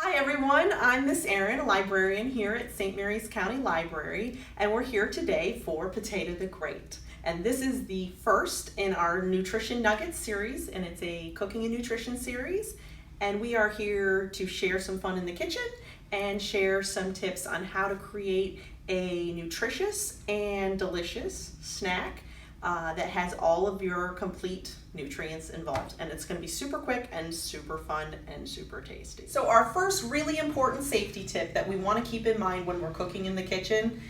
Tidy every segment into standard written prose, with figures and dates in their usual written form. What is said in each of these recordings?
Hi everyone, I'm Miss Erin, a librarian here at St. Mary's County Library, and we're here today for Potato the Great. And this is the first in our Nutrition Nuggets series, and it's a cooking and nutrition series. And we are here to share some fun in the kitchen and share some tips on how to create a nutritious and delicious snack that has all of your complete nutrients involved, and it's going to be super quick and super fun and super tasty. So our first really important safety tip that we want to keep in mind when we're cooking in the kitchen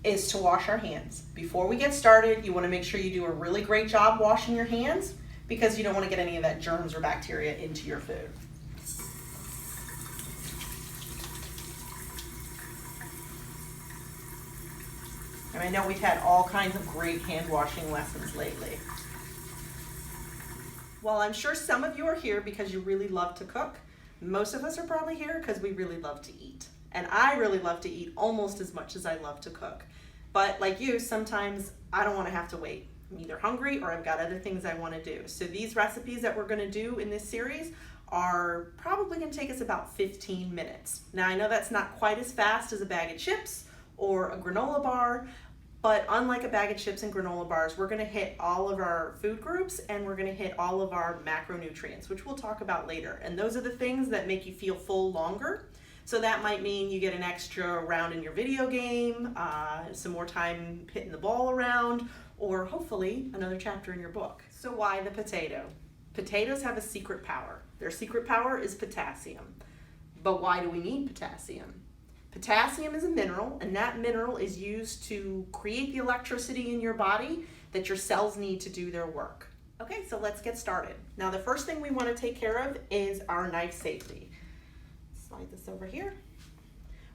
is to wash our hands. Before we get started, you want to make sure you do a really great job washing your hands because you don't want to get any of that germs or bacteria into your food. And I know we've had all kinds of great hand washing lessons lately. Well, I'm sure some of you are here because you really love to cook. Most of us are probably here because we really love to eat. And I really love to eat almost as much as I love to cook. But like you, sometimes I don't want to have to wait. I'm either hungry or I've got other things I want to do. So these recipes that we're going to do in this series are probably going to take us about 15 minutes. Now I know that's not quite as fast as a bag of chips or a granola bar, but unlike a bag of chips and granola bars, we're going to hit all of our food groups and we're going to hit all of our macronutrients, which we'll talk about later. And those are the things that make you feel full longer. So that might mean you get an extra round in your video game, some more time hitting the ball around, or hopefully another chapter in your book. So why the potato? Potatoes have a secret power. Their secret power is potassium. But why do we need potassium? Potassium is a mineral, and that mineral is used to create the electricity in your body that your cells need to do their work. Okay, so let's get started. Now the first thing we want to take care of is our knife safety. Slide this over here.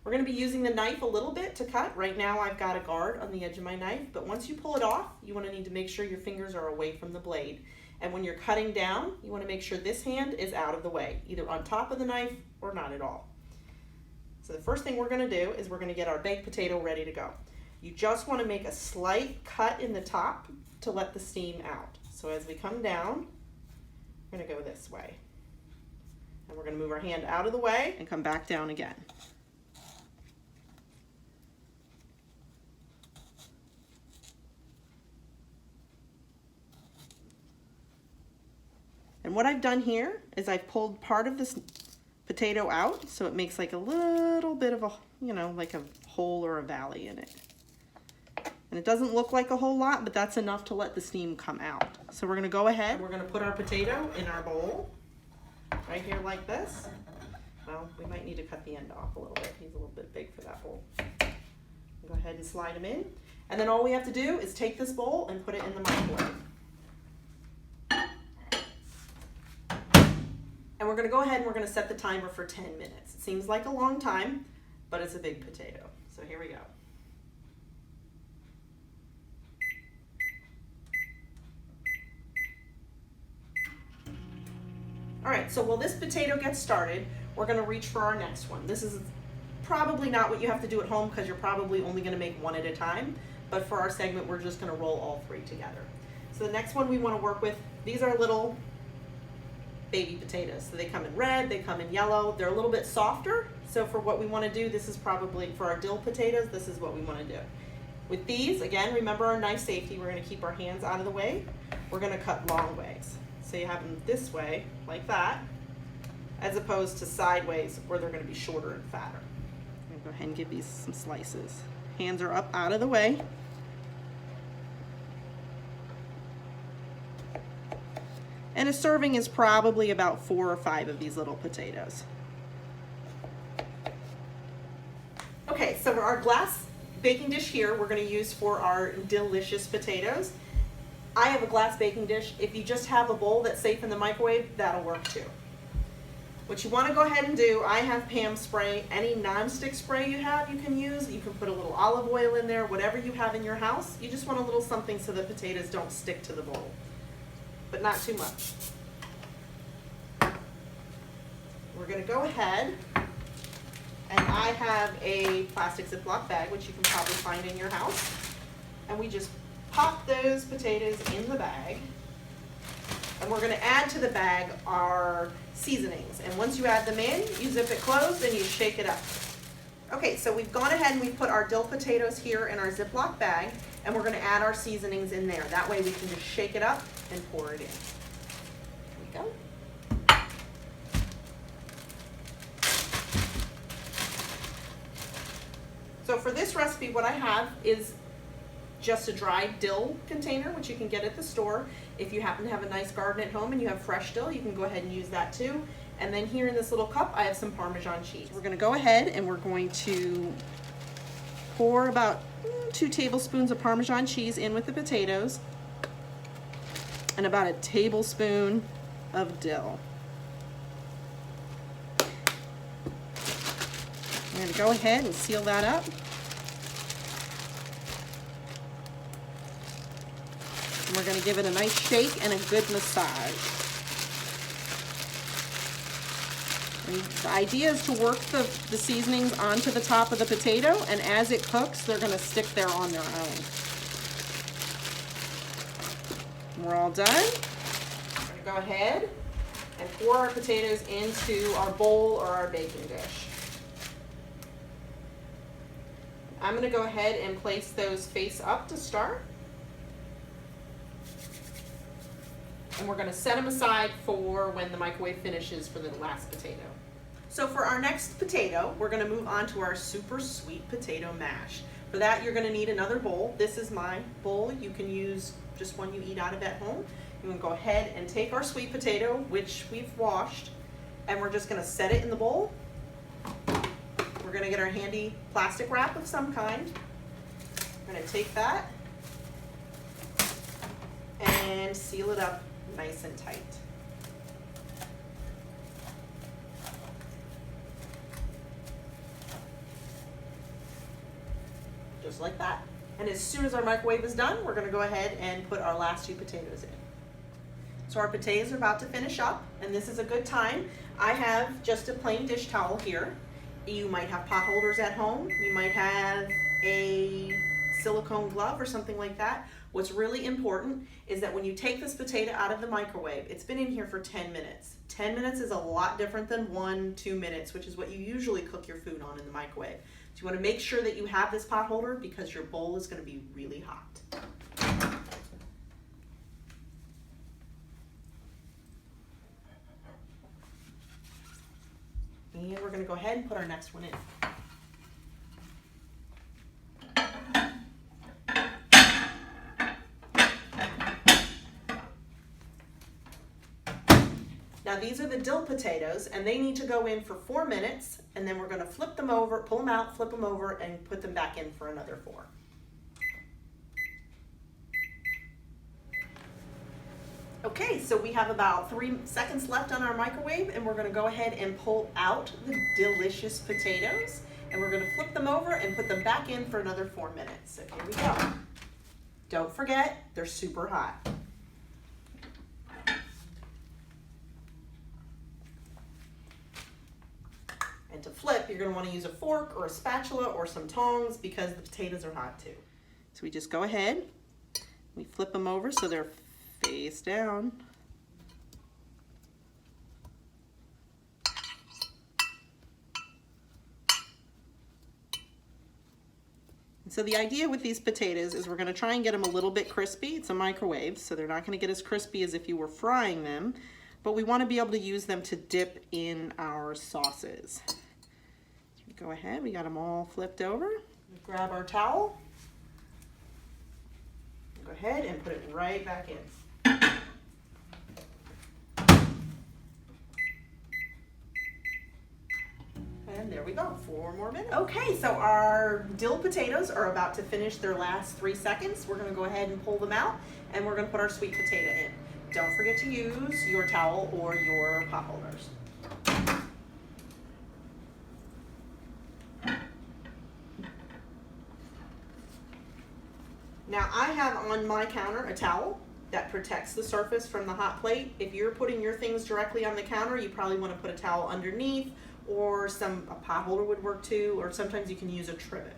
We're going to be using the knife a little bit to cut. Right now I've got a guard on the edge of my knife, but once you pull it off, you want to need to make sure your fingers are away from the blade. And when you're cutting down, you want to make sure this hand is out of the way, either on top of the knife or not at all. So the first thing we're going to do is we're going to get our baked potato ready to go. You just want to make a slight cut in the top to let the steam out. So as we come down, we're going to go this way. And we're going to move our hand out of the way and come back down again. And what I've done here is I've pulled part of this potato out, so it makes like a little bit of a, like a hole or a valley in it. And it doesn't look like a whole lot, but that's enough to let the steam come out. So we're gonna go ahead and we're gonna put our potato in our bowl, right here like this. Well, we might need to cut the end off a little bit. He's a little bit big for that bowl. Go ahead and slide him in. And then all we have to do is take this bowl and put it in the microwave. And we're going to go ahead and we're going to set the timer for 10 minutes. It seems like a long time, but it's a big potato. So here we go. All right, so while this potato gets started, we're going to reach for our next one. This is probably not what you have to do at home because you're probably only going to make one at a time. But for our segment, we're just going to roll all three together. So the next one we want to work with, these are little baby potatoes. So they come in red, they come in yellow, they're a little bit softer. So for what we want to do, this is probably, for our dill potatoes, this is what we want to do. With these, again, remember our knife safety, we're going to keep our hands out of the way. We're going to cut long ways. So you have them this way, like that, as opposed to sideways where they're going to be shorter and fatter. I'm going to go ahead and give these some slices. Hands are up out of the way. And a serving is probably about 4 or 5 of these little potatoes. Okay, so our glass baking dish here we're going to use for our delicious potatoes. I have a glass baking dish. If you just have a bowl that's safe in the microwave, that'll work too. What you want to go ahead and do, I have Pam spray. Any non-stick spray you have, you can use. You can put a little olive oil in there, whatever you have in your house. You just want a little something so the potatoes don't stick to the bowl, but not too much. We're going to go ahead, and I have a plastic Ziploc bag, which you can probably find in your house, and we just pop those potatoes in the bag. And we're gonna add to the bag our seasonings. And once you add them in, you zip it closed and you shake it up. Okay, so we've gone ahead and we've put our dill potatoes here in our Ziploc bag, and we're gonna add our seasonings in there. That way we can just shake it up and pour it in. There we go. So for this recipe, what I have is just a dried dill container, which you can get at the store. If you happen to have a nice garden at home and you have fresh dill, you can go ahead and use that too. And then here in this little cup, I have some Parmesan cheese. We're gonna go ahead and we're going to pour about 2 tablespoons of Parmesan cheese in with the potatoes and about a tablespoon of dill. I'm gonna go ahead and seal that up. And we're gonna give it a nice shake and a good massage. And the idea is to work the seasonings onto the top of the potato, and as it cooks, they're gonna stick there on their own. We're all done. We're gonna go ahead and pour our potatoes into our bowl or our baking dish. I'm gonna go ahead and place those face up to start. And we're gonna set them aside for when the microwave finishes for the last potato. So for our next potato, we're gonna move on to our super sweet potato mash. For that, you're gonna need another bowl. This is my bowl. You can use just one you eat out of at home. You can go ahead and take our sweet potato, which we've washed, and we're just gonna set it in the bowl. We're gonna get our handy plastic wrap of some kind. We're gonna take that and seal it up nice and tight. Just like that. And as soon as our microwave is done, we're gonna go ahead and put our last 2 potatoes in. So our potatoes are about to finish up, and this is a good time. I have just a plain dish towel here. You might have pot holders at home. You might have a silicone glove or something like that. What's really important is that when you take this potato out of the microwave, it's been in here for 10 minutes. 10 minutes is a lot different than 1-2 minutes, which is what you usually cook your food on in the microwave. So you want to make sure that you have this pot holder because your bowl is going to be really hot. And we're going to go ahead and put our next one in. Now these are the dill potatoes, and they need to go in for 4 minutes, and then we're going to flip them over, pull them out, flip them over, and put them back in for another 4. Okay, so we have about 3 seconds left on our microwave, and we're going to go ahead and pull out the delicious potatoes, and we're going to flip them over and put them back in for another 4 minutes. So here we go. Don't forget, they're super hot. And to flip, you're going to want to use a fork or a spatula or some tongs because the potatoes are hot too. So we just go ahead, we flip them over so they're face down. And so the idea with these potatoes is we're going to try and get them a little bit crispy. It's a microwave, so they're not going to get as crispy as if you were frying them, but we want to be able to use them to dip in our sauces. So we go ahead, we got them all flipped over. Grab our towel. Go ahead and put it right back in. And there we go, 4 more minutes. Okay, so our dill potatoes are about to finish their last 3 seconds. We're gonna go ahead and pull them out, and we're gonna put our sweet potato in. Don't forget to use your towel or your pot holders. Now I have on my counter a towel that protects the surface from the hot plate. If you're putting your things directly on the counter, you probably want to put a towel underneath, or a pot holder would work too, or sometimes you can use a trivet.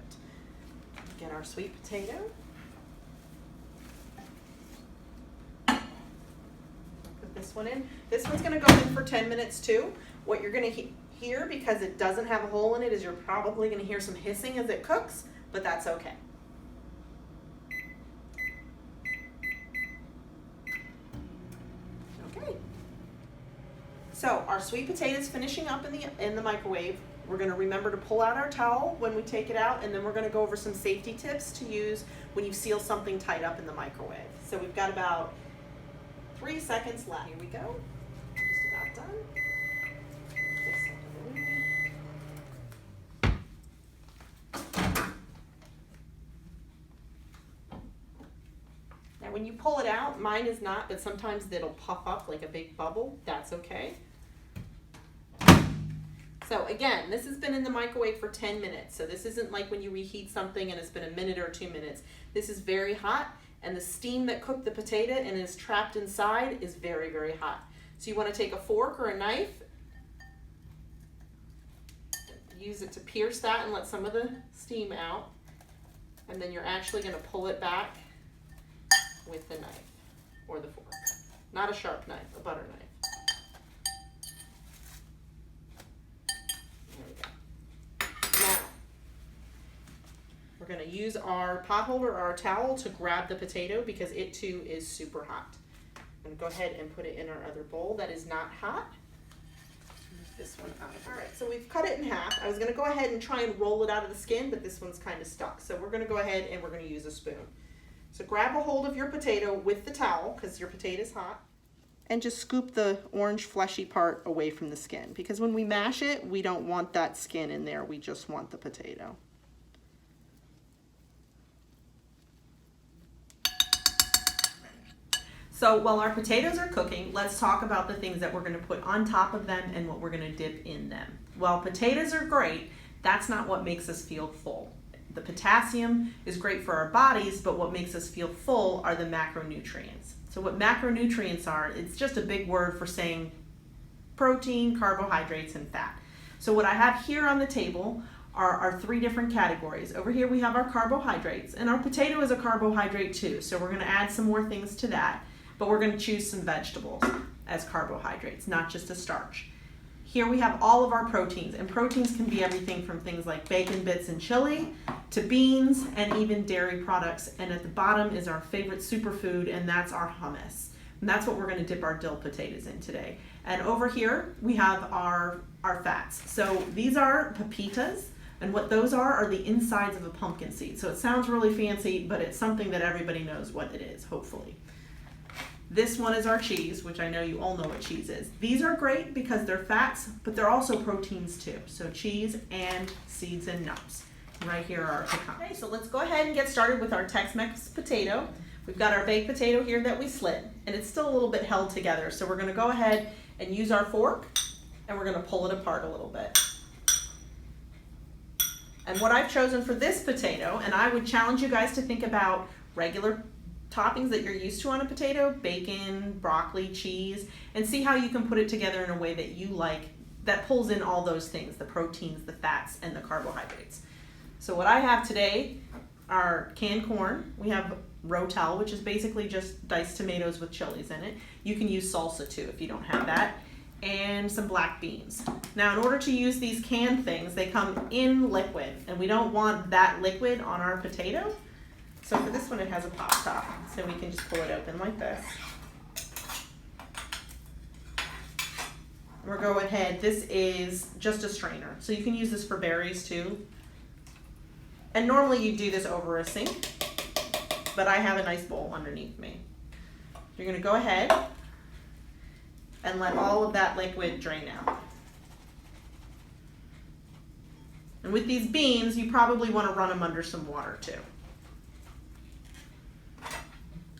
Get our sweet potato. Put the this one in. This one's gonna go in for 10 minutes too. What you're gonna hear, because it doesn't have a hole in it, is you're probably gonna hear some hissing as it cooks, but that's okay. Okay. So our sweet potatoes finishing up in the microwave. We're gonna remember to pull out our towel when we take it out, and then we're gonna go over some safety tips to use when you seal something tight up in the microwave. So we've got about 3 seconds left. Here we go. Just about done. Now when you pull it out, mine is not, but sometimes it'll puff up like a big bubble. That's okay. So again, this has been in the microwave for 10 minutes. So this isn't like when you reheat something and it's been a minute or 2 minutes. This is very hot, and the steam that cooked the potato and is trapped inside is very, very hot. So you want to take a fork or a knife, use it to pierce that and let some of the steam out. And then you're actually going to pull it back with the knife or the fork. Not a sharp knife, a butter knife. Now, we're going to use our pot holder or our towel to grab the potato because it too is super hot. I'm going to go ahead and put it in our other bowl that is not hot. Move this one out. All right, so we've cut it in half. I was going to go ahead and try and roll it out of the skin, but this one's kind of stuck. So we're going to go ahead and we're going to use a spoon. So grab a hold of your potato with the towel because your potato is hot. And just scoop the orange fleshy part away from the skin, because when we mash it, we don't want that skin in there. We just want the potato. So while our potatoes are cooking, let's talk about the things that we're going to put on top of them and what we're going to dip in them. While potatoes are great, that's not what makes us feel full. The potassium is great for our bodies, but what makes us feel full are the macronutrients. So what macronutrients are, it's just a big word for saying protein, carbohydrates, and fat. So what I have here on the table are our 3 different categories. Over here we have our carbohydrates, and our potato is a carbohydrate too. So we're going to add some more things to that, but we're going to choose some vegetables as carbohydrates, not just a starch. Here we have all of our proteins, and proteins can be everything from things like bacon bits and chili to beans and even dairy products. And at the bottom is our favorite superfood, and that's our hummus. And that's what we're going to dip our dill potatoes in today. And over here we have our fats. So these are pepitas, and what those are the insides of a pumpkin seed. So it sounds really fancy, but it's something that everybody knows what it is, hopefully. This one is our cheese, which I know you all know what cheese is. These are great because they're fats, but they're also proteins too. So cheese and seeds and nuts. Right here are our pecans. Okay, so let's go ahead and get started with our Tex-Mex potato. We've got our baked potato here that we slit, and it's still a little bit held together. So we're gonna go ahead and use our fork, and we're gonna pull it apart a little bit. And what I've chosen for this potato, and I would challenge you guys to think about regular toppings that you're used to on a potato, bacon, broccoli, cheese, and see how you can put it together in a way that you like, that pulls in all those things, the proteins, the fats, and the carbohydrates. So what I have today are canned corn. We have rotel, which is basically just diced tomatoes with chilies in it. You can use salsa too if you don't have that. And some black beans. Now in order to use these canned things, they come in liquid, and we don't want that liquid on our potato. So for this one, it has a pop top, so we can just pull it open like this. We'll go ahead, this is just a strainer, so you can use this for berries too. And normally you do this over a sink, but I have a nice bowl underneath me. You're gonna go ahead and let all of that liquid drain out. And with these beans, you probably wanna run them under some water too.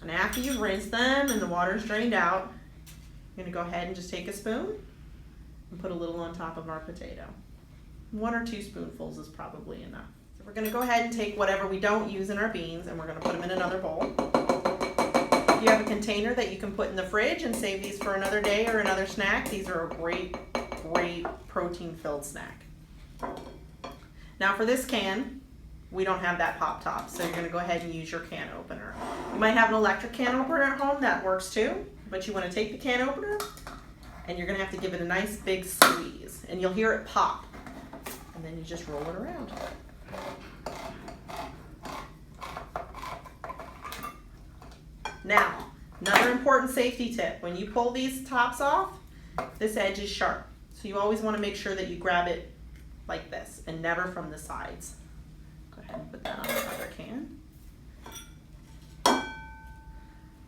And after you've rinsed them and the water's drained out, you're gonna go ahead and just take a spoon and put a little on top of our potato. 1 or 2 spoonfuls is probably enough. So we're gonna go ahead and take whatever we don't use in our beans, and we're gonna put them in another bowl. If you have a container that you can put in the fridge and save these for another day or another snack, these are a great, great protein-filled snack. Now for this can, we don't have that pop top, so you're gonna go ahead and use your can opener. You might have an electric can opener at home, that works too. but you want to take the can opener and you're going to have to give it a nice big squeeze, and you'll hear it pop, and then you just roll it around. Now, another important safety tip, when you pull these tops off, this edge is sharp, so you always want to make sure that you grab it like this and never from the sides. Go ahead and put that on the other can.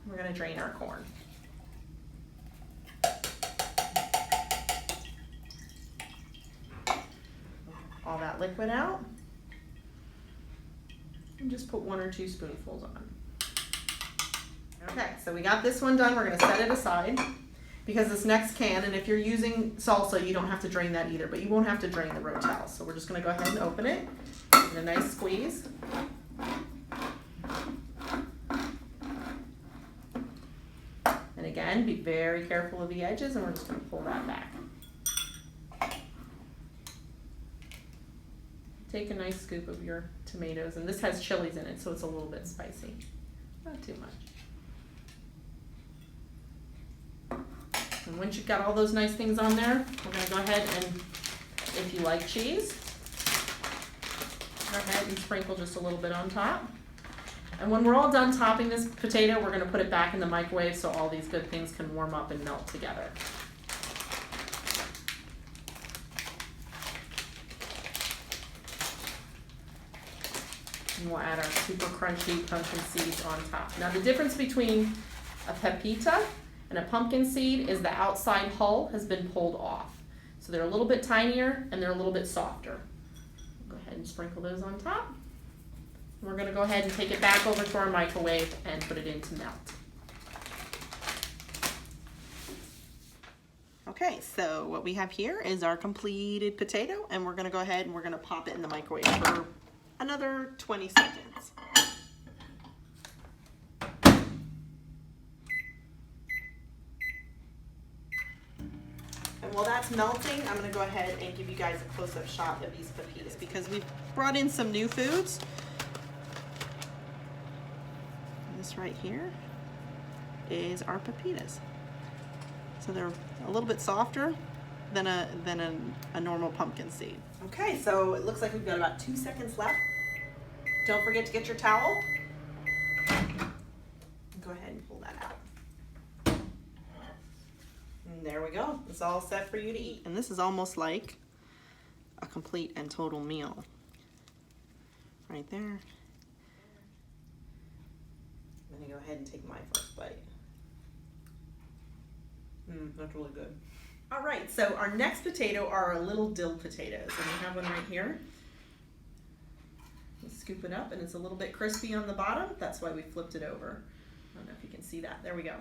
We're going to drain our corn. All that liquid out, and just put 1 or 2 spoonfuls on. Okay, so we got this one done. We're going to set it aside because this next can, and if you're using salsa, you don't have to drain that either, but you won't have to drain the Rotel. So we're just going to go ahead and open it, give it a nice squeeze. And again, be very careful of the edges, and we're just going to pull that back. Take a nice scoop of your tomatoes, and this has chilies in it, so it's a little bit spicy. Not too much. And once you've got all those nice things on there, we're going to go ahead and, if you like cheese, go ahead and sprinkle just a little bit on top. And when we're all done topping this potato, we're going to put it back in the microwave so all these good things can warm up and melt together. And we'll add our super crunchy pumpkin seeds on top. Now the difference between a pepita and a pumpkin seed is the outside hull has been pulled off. So they're a little bit tinier and they're a little bit softer. Go ahead and sprinkle those on top. We're going to go ahead and take it back over to our microwave and put it in to melt. Okay, so what we have here is our completed potato, and we're going to go ahead and we're going to pop it in the microwave for another 20 seconds. And while that's melting, I'm going to go ahead and give you guys a close-up shot of these pepitas because we've brought in some new foods. This right here is our pepitas. So they're a little bit softer than a normal pumpkin seed. Okay, so it looks like we've got about 2 seconds left. Don't forget to get your towel. Go ahead and pull that out. And there we go. It's all set for you to eat. And this is almost like a complete and total meal. Right there. I'm gonna go ahead and take my first bite. That's really good. All right, so our next potato are our little dill potatoes, and we have one right here. You scoop it up, and it's a little bit crispy on the bottom. That's why we flipped it over. I don't know if you can see that. There we go.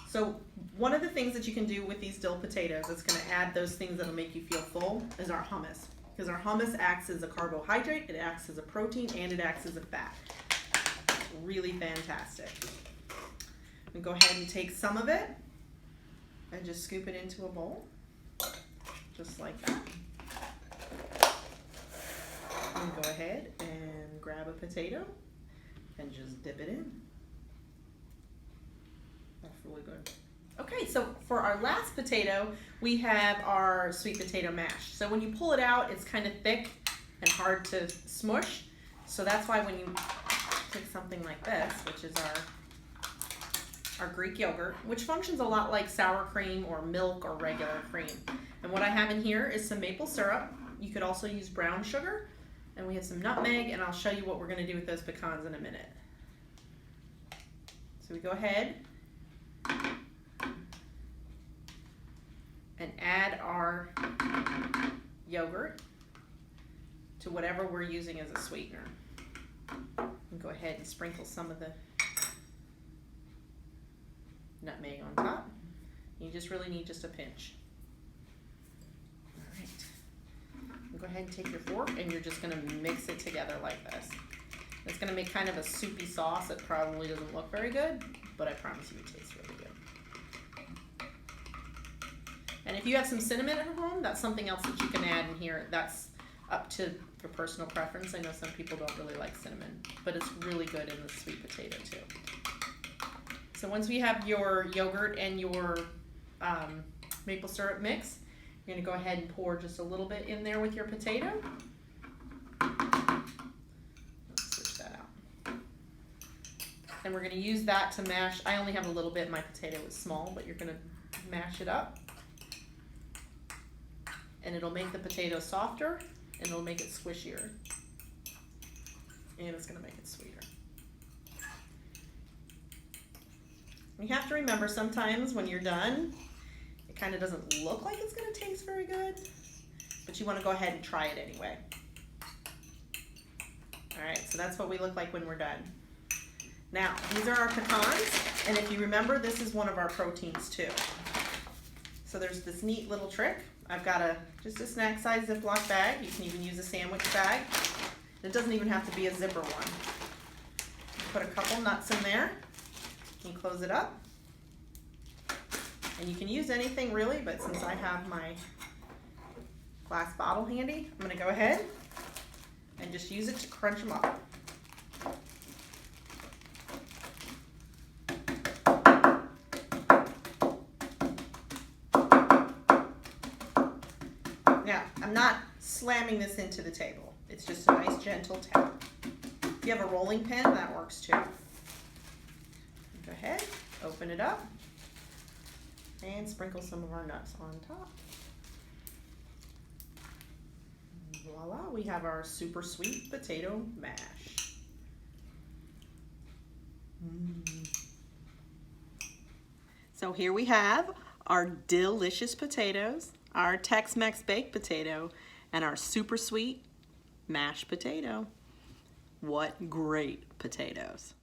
So one of the things that you can do with these dill potatoes that's going to add those things that'll make you feel full is our hummus, because our hummus acts as a carbohydrate, it acts as a protein, and it acts as a fat. Really fantastic. And go ahead and take some of it and just scoop it into a bowl, just like that. And go ahead and grab a potato and just dip it in. That's really good. Okay, so for our last potato, we have our sweet potato mash. So when you pull it out, it's kind of thick and hard to smush. So that's why when you take something like this, which is our Greek yogurt, which functions a lot like sour cream or milk or regular cream. And what I have in here is some maple syrup. You could also use brown sugar, and we have some nutmeg, and I'll show you what we're going to do with those pecans in a minute. So we go ahead and add our yogurt to whatever we're using as a sweetener. And go ahead and sprinkle some of the nutmeg on top. You just really need just a pinch. All right. And go ahead and take your fork, and you're just going to mix it together like this. It's going to make kind of a soupy sauce. It probably doesn't look very good, but I promise you it tastes really good. And if you have some cinnamon at home, that's something else that you can add in here. That's up to your personal preference. I know some people don't really like cinnamon, but it's really good in the sweet potato too. So once we have your yogurt and your maple syrup mix, you're going to go ahead and pour just a little bit in there with your potato. Let's switch that out. And we're going to use that to mash. I only have a little bit. My potato is small, but you're going to mash it up. And it'll make the potato softer, and it'll make it squishier. And it's going to make it sweeter. You have to remember sometimes when you're done, it kind of doesn't look like it's going to taste very good, but you want to go ahead and try it anyway. All right, so that's what we look like when we're done. Now, these are our pecans, and if you remember, this is one of our proteins too. So there's this neat little trick. I've got just a snack size Ziploc bag. You can even use a sandwich bag. It doesn't even have to be a zipper one. Put a couple nuts in there. You close it up. And you can use anything really, but since I have my glass bottle handy, I'm going to go ahead and just use it to crunch them up. Now, I'm not slamming this into the table. It's just a nice gentle tap. If you have a rolling pin, that works too. Go ahead, open it up, and sprinkle some of our nuts on top. Voila, we have our super sweet potato mash. So here we have our delicious potatoes, our Tex-Mex baked potato, and our super sweet mashed potato. What great potatoes.